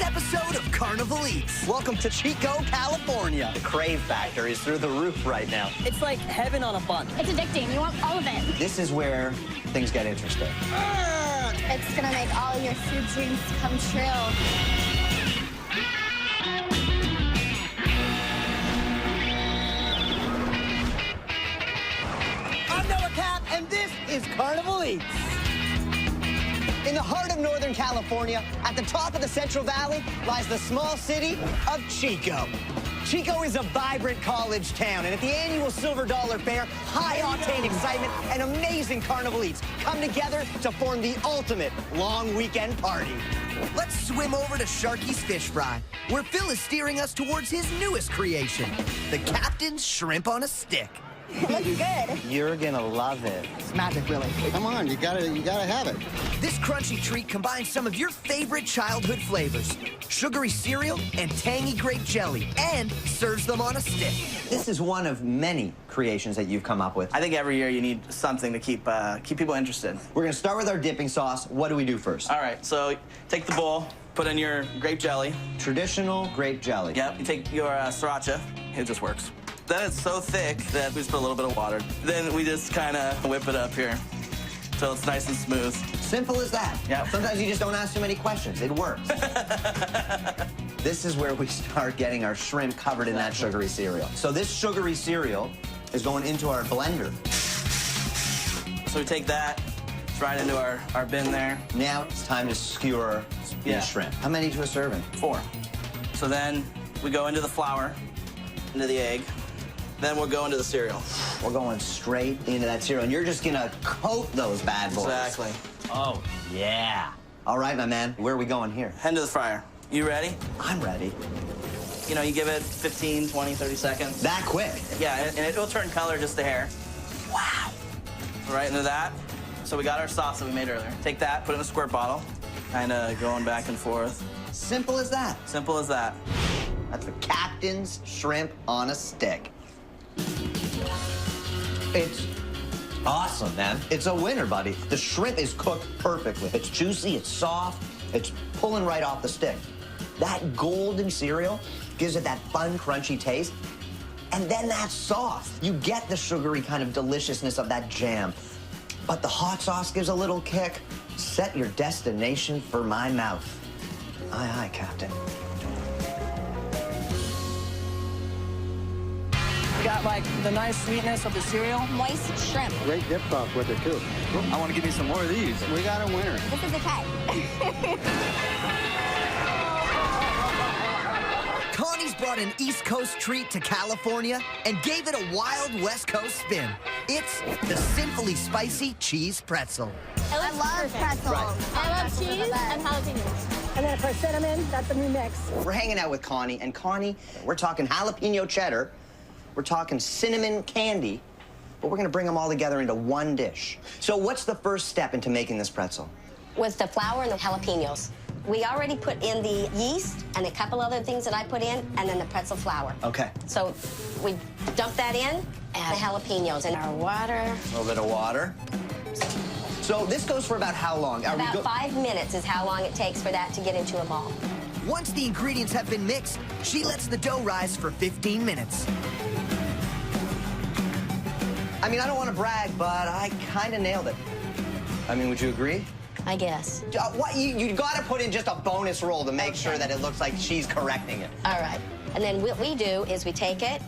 episode of Carnival Eats. Welcome to Chico, California. The crave factor is through the roof right now. It's like heaven on a bun. It's addicting. You want all of it. This is where things get interesting. It's gonna make all your food dreams come true. And this is Carnival Eats. In the heart of Northern California, at the top of the Central Valley, lies the small city of Chico. Chico is a vibrant college town, and at the annual Silver Dollar Fair, high-octane excitement and amazing Carnival Eats come together to form the ultimate long weekend party. Let's swim over to Sharky's Fish Fry, where Phil is steering us towards his newest creation, the Captain's Shrimp on a Stick. Looks good. You're gonna love it. It's magic, really. Come on, you gotta have it. This crunchy treat combines some of your favorite childhood flavors, sugary cereal and tangy grape jelly, and serves them on a stick. This is one of many creations that you've come up with. I think every year you need something to keep people interested. We're gonna start with our dipping sauce. What do we do first? All right, so take the bowl, put in your grape jelly. Traditional grape jelly. Yep, you take your sriracha. It just works. Then it's so thick that we just put a little bit of water. Then we just kind of whip it up here until it's nice and smooth. Simple as that. Yep. Sometimes you just don't ask too many questions. It works. This is where we start getting our shrimp covered in that sugary cereal. So this sugary cereal is going into our blender. So we take that, it's right into our bin there. Now it's time to skewer these shrimp. How many to a serving? 4. So then we go into the flour, into the egg. Then we'll go into the cereal. We're going straight into that cereal, and you're just gonna coat those bad boys. Exactly. Oh, yeah. All right, my man, where are we going here? Head to the fryer. You ready? I'm ready. You know, you give it 15, 20, 30 seconds. That quick? Yeah, and it will turn color just a hair. Wow. Right into that. So we got our sauce that we made earlier. Take that, put it in a squirt bottle, kind of going back and forth. Simple as that. Simple as that. That's the Captain's Shrimp on a Stick. It's awesome, man. It's a winner, buddy. The shrimp is cooked perfectly. It's juicy, it's soft, it's pulling right off the stick. That golden cereal gives it that fun, crunchy taste. And then that sauce. You get the sugary kind of deliciousness of that jam. But the hot sauce gives a little kick. Set your destination for my mouth. Aye, aye, Captain. Got like the nice sweetness of the cereal. Moist shrimp. Great dip sauce with it, too. I want to give me some more of these. We got a winner. This is okay. Connie's brought an East Coast treat to California and gave it a wild West Coast spin. It's the Sinfully Spicy Cheese Pretzel. I love pretzels. Right. I love cheese and jalapenos. And then, of course, cinnamon, that's the new mix. We're hanging out with Connie, and Connie, we're talking jalapeno cheddar, we're talking cinnamon candy, but we're gonna bring them all together into one dish. So what's the first step into making this pretzel? With the flour and the jalapenos. We already put in the yeast and a couple other things that I put in, and then the pretzel flour. Okay. So we dump that in, add the jalapenos and our water. A little bit of water. So this goes for about how long? About 5 minutes is how long it takes for that to get into a ball. Once the ingredients have been mixed, she lets the dough rise for 15 minutes. I mean, I don't want to brag, but I kind of nailed it. I mean, would you agree? I guess. What, you got to put in just a bonus roll to make sure that it looks like she's correcting it. All right. And then what we do is we take it,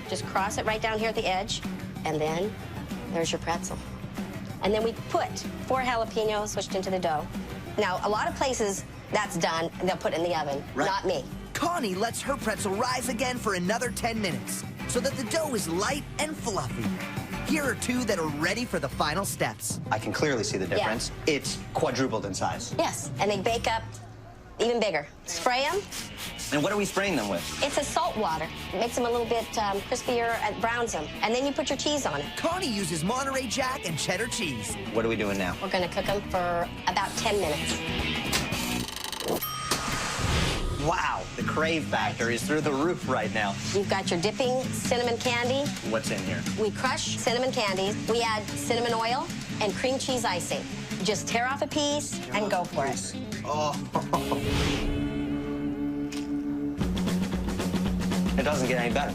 just cross it right down here at the edge, and then there's your pretzel. And then we put 4 jalapenos switched into the dough. Now, a lot of places that's done, and they'll put it in the oven. Right. Not me. Connie lets her pretzel rise again for another 10 minutes so that the dough is light and fluffy. Here are 2 that are ready for the final steps. I can clearly see the difference. Yeah. It's quadrupled in size. Yes, and they bake up even bigger. Spray them. And what are we spraying them with? It's a salt water. It makes them a little bit crispier and browns them. And then you put your cheese on it. Connie uses Monterey Jack and cheddar cheese. What are we doing now? We're gonna cook them for about 10 minutes. Wow, the crave factor is through the roof right now. You've got your dipping cinnamon candy. What's in here? We crush cinnamon candies. We add cinnamon oil and cream cheese icing. Just tear off a piece and go for it. Oh. doesn't get any better.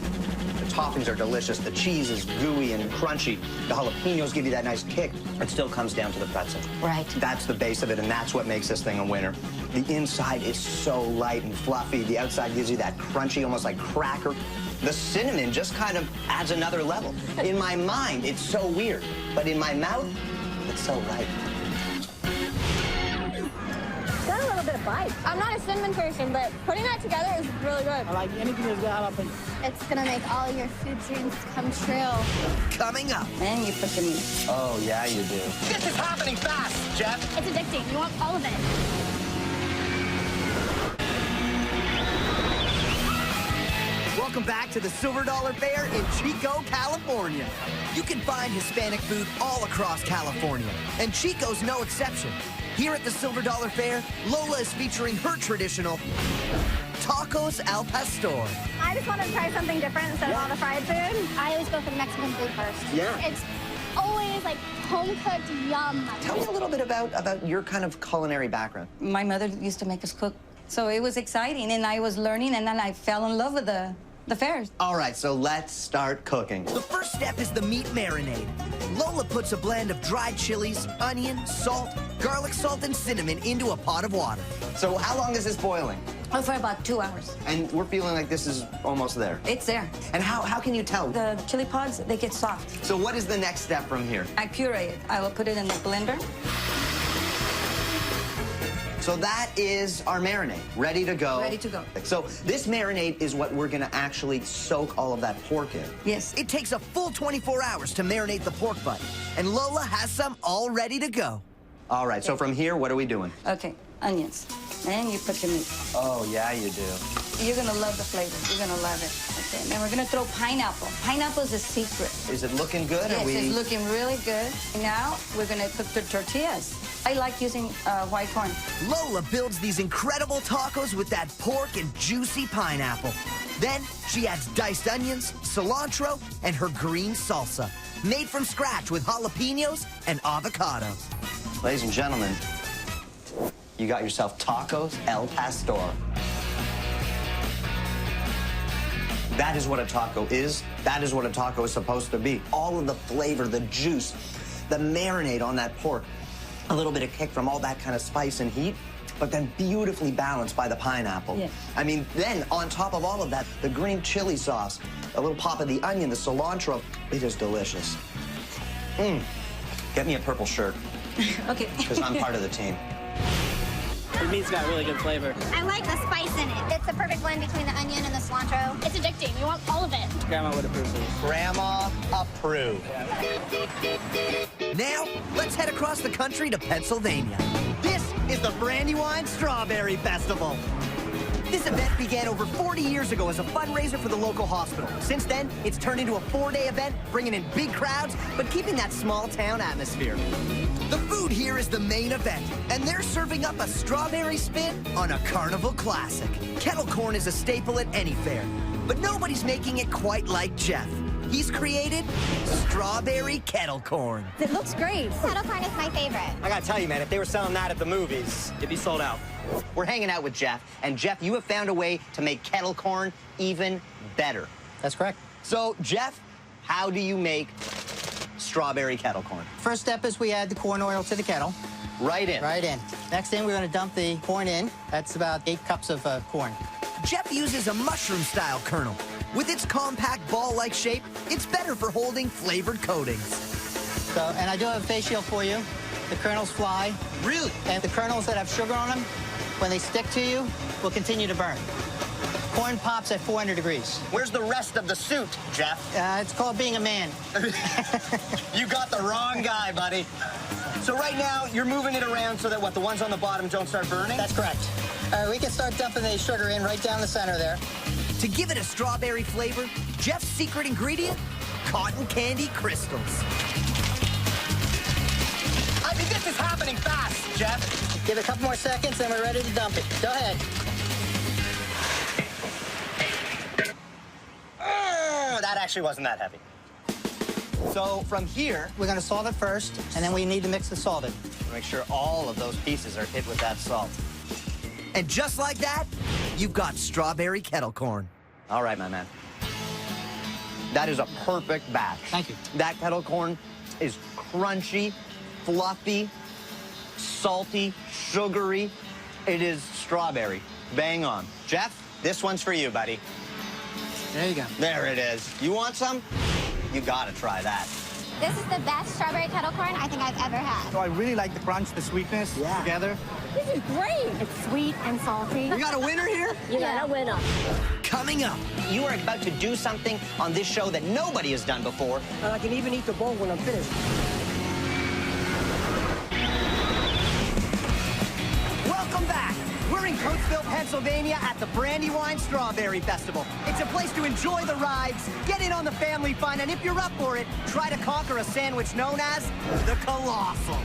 The toppings are delicious. The cheese is gooey and crunchy. The jalapenos give you that nice kick. It still comes down to the pretzel. Right. That's the base of it, and that's what makes this thing a winner. The inside is so light and fluffy. The outside gives you that crunchy, almost like cracker. The cinnamon just kind of adds another level. In my mind, it's so weird, but in my mouth, it's so right. Got a little bit of bite. I'm not a cinnamon person, but putting that together is really good. I like anything that's got jalapeno. It's gonna make all your food dreams come true. Coming up. And you put the meat. Oh, yeah, you do. This is happening fast, Jeff. It's addicting. You want all of it. Welcome back to the Silver Dollar Fair in Chico, California. You can find Hispanic food all across California, and Chico's no exception. Here at the Silver Dollar Fair, Lola is featuring her traditional tacos al pastor. I just wanted to try something different instead of all the fried food. I always go for the Mexican food first. Yeah. It's always like home-cooked yum. Tell me a little bit about your kind of culinary background. My mother used to make us cook, so it was exciting, and I was learning, and then I fell in love with the fairs. All right, so let's start cooking. The first step is the meat marinade. Lola puts a blend of dried chilies, onion, salt, garlic salt, and cinnamon into a pot of water. So how long is this boiling? Oh, for about 2 hours. And we're feeling like this is almost there. It's there. And how can you tell? The chili pods, they get soft. So what is the next step from here? I puree it. I will put it in the blender. So that is our marinade, ready to go. Ready to go. So this marinade is what we're gonna actually soak all of that pork in. Yes. It takes a full 24 hours to marinate the pork butt, and Lola has some all ready to go. All right, so from here, what are we doing? Okay, onions. And you put your meat. Oh, yeah, you do. You're gonna love the flavor. You're gonna love it. Okay, and then we're gonna throw pineapple. Pineapple is a secret. Is it looking good? Yes, Are we... it's looking really good. Now we're gonna cook the tortillas. I like using white corn. Lola builds these incredible tacos with that pork and juicy pineapple. Then she adds diced onions, cilantro, and her green salsa, made from scratch with jalapenos and avocado. Ladies and gentlemen, you got yourself tacos el pastor. That is what a taco is. That is what a taco is supposed to be. All of the flavor, the juice, the marinade on that pork, a little bit of kick from all that kind of spice and heat, but then beautifully balanced by the pineapple. Yeah. I mean, then on top of all of that, the green chili sauce, a little pop of the onion, the cilantro, it is delicious. Get me a purple shirt, Okay. because I'm part of the team. The meat's got really good flavor. I like the spice in it. It's a perfect blend between the onion and the cilantro. It's addicting. You want all of it. Grandma would approve this. Grandma approved. Now, let's head across the country to Pennsylvania. This is the Brandywine Strawberry Festival. This event began over 40 years ago as a fundraiser for the local hospital. Since then, it's turned into a 4-day event, bringing in big crowds, but keeping that small-town atmosphere. The food here is the main event, and they're serving up a strawberry spin on a carnival classic. Kettle corn is a staple at any fair, but nobody's making it quite like Jeff. He's created strawberry kettle corn. It looks great. Kettle corn is my favorite. I gotta tell you, man, if they were selling that at the movies, it'd be sold out. We're hanging out with Jeff, and Jeff, you have found a way to make kettle corn even better. That's correct. So, Jeff, how do you make strawberry kettle corn? First step is we add the corn oil to the kettle. Right in. Right in. Next thing, we're going to dump the corn in. That's about 8 cups of corn. Jeff uses a mushroom-style kernel. With its compact ball-like shape, it's better for holding flavored coatings. So, and I do have a face shield for you. The kernels fly. Really? And the kernels that have sugar on them, when they stick to you, will continue to burn. Corn pops at 400 degrees. Where's the rest of the suit, Jeff? It's called being a man. You got the wrong guy, buddy. So right now, you're moving it around so that, what, the ones on the bottom don't start burning? That's correct. All right, we can start dumping the sugar in right down the center there. To give it a strawberry flavor, Jeff's secret ingredient, cotton candy crystals. I mean, this is happening fast, Jeff. Give it a couple more seconds, and we're ready to dump it. Go ahead. That actually wasn't that heavy. So from here, We're going to salt it first, and then we need to mix the salt in. make sure all of those pieces are hit with that salt. And just like that, you've got strawberry kettle corn. All right, my man. That is a perfect batch. Thank you. That kettle corn is crunchy, fluffy, salty, sugary. It is strawberry. Bang on. Jeff, this one's for you, buddy. There you go. There it is. You want some? You gotta try that. This is the best strawberry kettle corn I think I've ever had. So I really like the crunch, the sweetness together. This is great. It's sweet and salty. We got a winner here? You got a winner. Coming up, You are about to do something on this show that nobody has done before. I can even eat the bowl when I'm finished. welcome back. We're in Coatesville, Pennsylvania at the Brandywine Strawberry Festival. It's a place to enjoy the rides, get in on the family fun, and if you're up for it, try to conquer a sandwich known as the Colossal.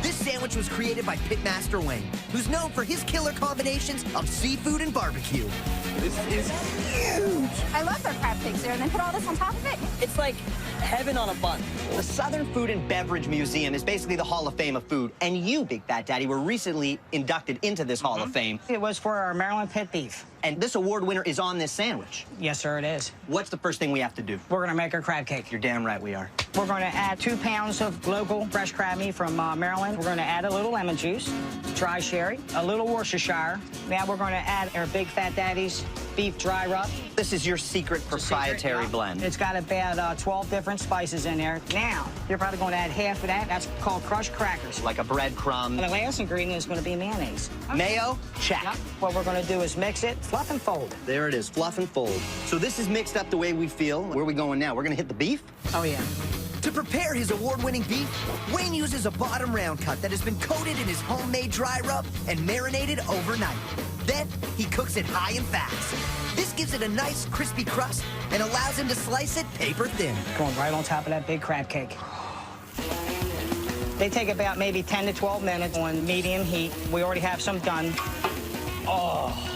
This sandwich was created by Pitmaster Wayne, who's known for his killer combinations of seafood and barbecue. This is huge. I love their crab cakes there, and then put all this on top of it. It's like heaven on a bun. The Southern Food and Beverage Museum is basically the Hall of Fame of food, and you, Big Fat Daddy, were recently inducted into this Hall of Fame. It was for our Maryland pit beef. And this award winner is on this sandwich. Yes, sir, it is. What's the first thing we have to do? We're gonna make our crab cake. You're damn right we are. We're gonna add 2 pounds of local fresh crab meat from Maryland. We're gonna add a little lemon juice, dry sherry, a little Worcestershire. Now we're gonna add our Big Fat Daddy's beef dry rub. This is your secret proprietary blend. It's got about 12 different spices in there. Now, you're probably gonna add half of that. That's called crushed crackers. Like a breadcrumb. The last ingredient is gonna be mayonnaise. Mayo, check. What we're gonna do is mix it, fluff and fold. There it is, fluff and fold. So this is mixed up the way we feel. Where are we going now? We're gonna hit the beef? Oh, yeah. To prepare his award-winning beef, Wayne uses a bottom round cut that has been coated in his homemade dry rub and marinated overnight. Then he cooks it high and fast. This gives it a nice crispy crust and allows him to slice it paper thin. Going right on top of that big crab cake. They take about maybe 10 to 12 minutes on medium heat. We already have some done. Oh,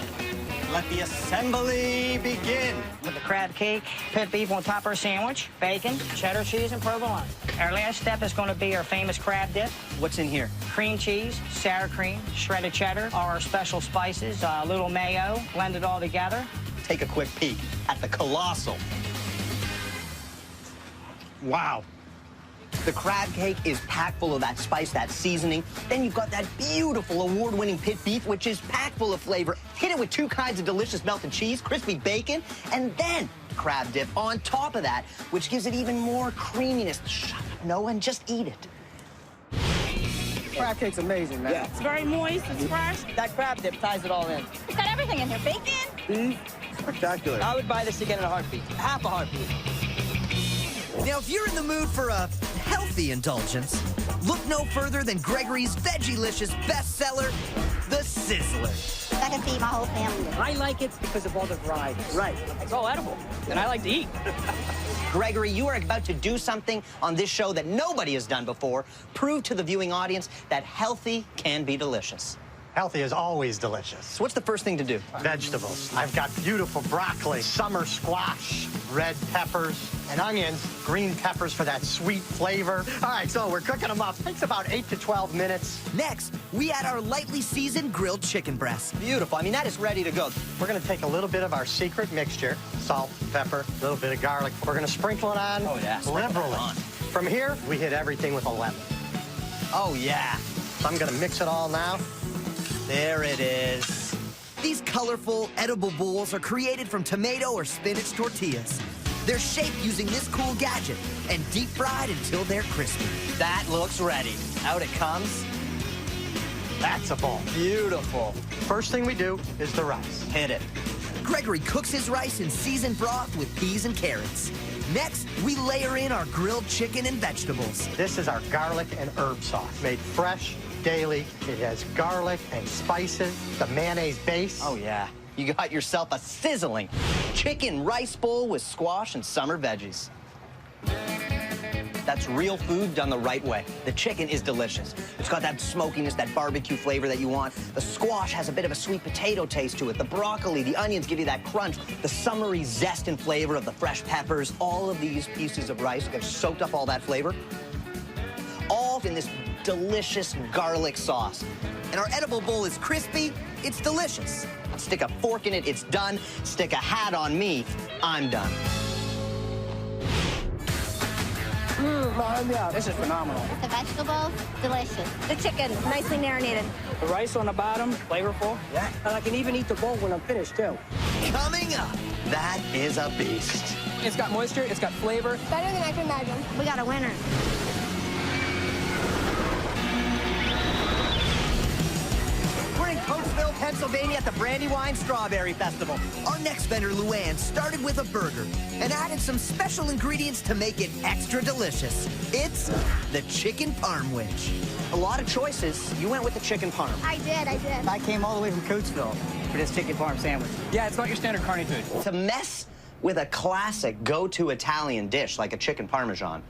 let the assembly begin. With the crab cake, pit beef on top of our sandwich, bacon, cheddar cheese, and provolone. Our last step is going to be our famous crab dip. What's in here? Cream cheese, sour cream, shredded cheddar, our special spices, a little mayo, blend it all together. Take a quick peek at the Colossal. Wow. The crab cake is packed full of that spice, that seasoning. Then you've got that beautiful award-winning pit beef, which is packed full of flavor. Hit it with 2 kinds of delicious melted cheese, crispy bacon, and then crab dip on top of that, which gives it even more creaminess. Shut up, Noah, and just eat it. Crab cake's amazing, man. Yeah. It's very moist, it's fresh. That crab dip ties it all in. It's got everything in here. Bacon. Spectacular. I would buy this again in a heartbeat. Half a heartbeat. Now, if you're in the mood for a healthy indulgence, look no further than Gregory's Veggielicious bestseller, the Sizzler. I can feed my whole family. I like it because of all the variety. Right. It's all edible, and I like to eat. Gregory, you are about to do something on this show that nobody has done before. Prove to the viewing audience that healthy can be delicious. Healthy is always delicious. So what's the first thing to do? Vegetables. I've got beautiful broccoli, summer squash, red peppers, and onions, green peppers for that sweet flavor. All right, so we're cooking them up. Takes about 8 to 12 minutes. Next, we add our lightly seasoned grilled chicken breast. Beautiful. I mean, that is ready to go. We're gonna take a little bit of our secret mixture, salt, pepper, a little bit of garlic. We're gonna sprinkle it on liberally. From here, we hit everything with a lemon. Oh, yeah. So I'm gonna mix it all now. There it is. These colorful, edible bowls are created from tomato or spinach tortillas. They're shaped using this cool gadget and deep fried until they're crispy. That looks ready. Out it comes. That's a bowl. Beautiful. First thing we do is the rice. Hit it. Gregory cooks his rice in seasoned broth with peas and carrots. Next, we layer in our grilled chicken and vegetables. This is our garlic and herb sauce, made fresh, daily. It has garlic and spices, the mayonnaise base. Oh, yeah. You got yourself a sizzling chicken rice bowl with squash and summer veggies. That's real food done the right way. The chicken is delicious. It's got that smokiness, that barbecue flavor that you want. The squash has a bit of a sweet potato taste to it. The broccoli, the onions give you that crunch. The summery zest and flavor of the fresh peppers. All of these pieces of rice have soaked up all that flavor. All in this delicious garlic sauce. And our edible bowl is crispy, it's delicious. Stick a fork in it, it's done. Stick a hat on me, I'm done. Yeah, this is phenomenal. The vegetables, delicious. The chicken, nicely marinated. The rice on the bottom, flavorful. Yeah. And I can even eat the bowl when I'm finished, too. Coming up, That is a beast. It's got moisture, it's got flavor. Better than I can imagine. We got a winner. we're in Coatesville, Pennsylvania at the Brandywine Strawberry Festival. Our next vendor, Luann, started with a burger and added some special ingredients to make it extra delicious. It's the chicken parmwich. A lot of choices. You went with the chicken parm. I did. I came all the way from Coatesville for this chicken parm sandwich. Yeah, it's not your standard carny food. To mess with a classic go-to Italian dish like a chicken parmesan,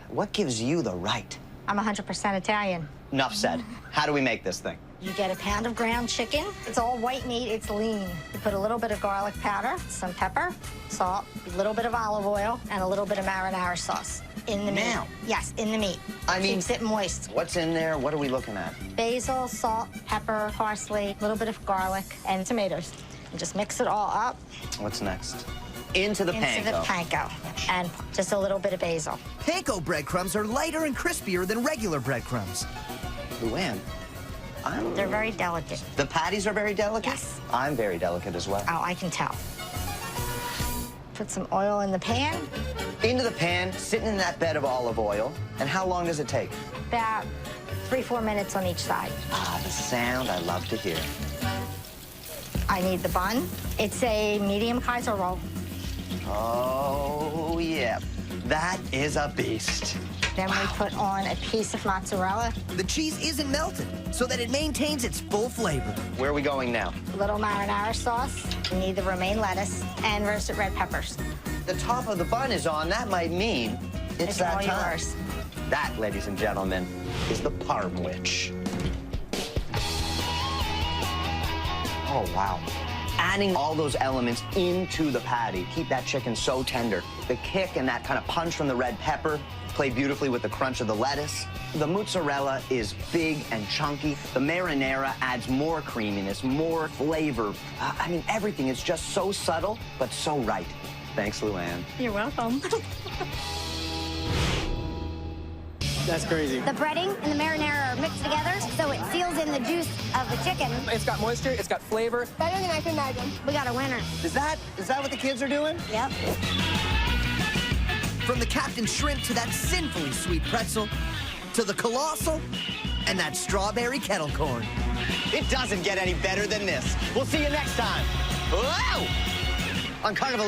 what gives you the right? I'm 100% Italian. Enough said. How do we make this thing? You get a pound of ground chicken. It's all white meat, it's lean. You put a little bit of garlic powder, some pepper, salt, a little bit of olive oil, and a little bit of marinara sauce. In the meat. Now? Yes, in the meat. I mean, keeps it moist. What's in there? What are we looking at? Basil, salt, pepper, parsley, a little bit of garlic, and tomatoes. And just mix it all up What's next? Into the into the panko. And just a little bit of basil. Panko breadcrumbs are lighter and crispier than regular breadcrumbs. Luann, They're very delicate. the patties are very delicate? Yes. I'm very delicate as well. Oh, I can tell. Put some oil in the pan. Into the pan, sitting in that bed of olive oil. And how long does it take? About 3-4 minutes on each side. Ah, the sound I love to hear. I need the bun. It's a medium Kaiser roll. Oh, yeah. That is a beast. Then we put on a piece of mozzarella, The cheese isn't melted so that it maintains its full flavor. Where are we going now? a little marinara sauce. You need the romaine lettuce and roasted red peppers. The top of the bun is on. That might mean it's that all time. yours. That, ladies and gentlemen, is the parmwich. Oh, wow. Adding all those elements into the patty, keep that chicken so tender. The kick and that kind of punch from the red pepper play beautifully with the crunch of the lettuce. The mozzarella is big and chunky. The marinara adds more creaminess, more flavor. I mean, everything is just so subtle, but so right. Thanks, Luann. You're welcome. That's crazy. The breading and the marinara are mixed together, so it seals in the juice of the chicken. It's got moisture, it's got flavor. Better than I can imagine. We got a winner. Is that what the kids are doing? Yep. From the Captain Shrimp to that sinfully sweet pretzel, to the colossal and that strawberry kettle corn. It doesn't get any better than this. We'll see you next time. Whoa! On Carnival.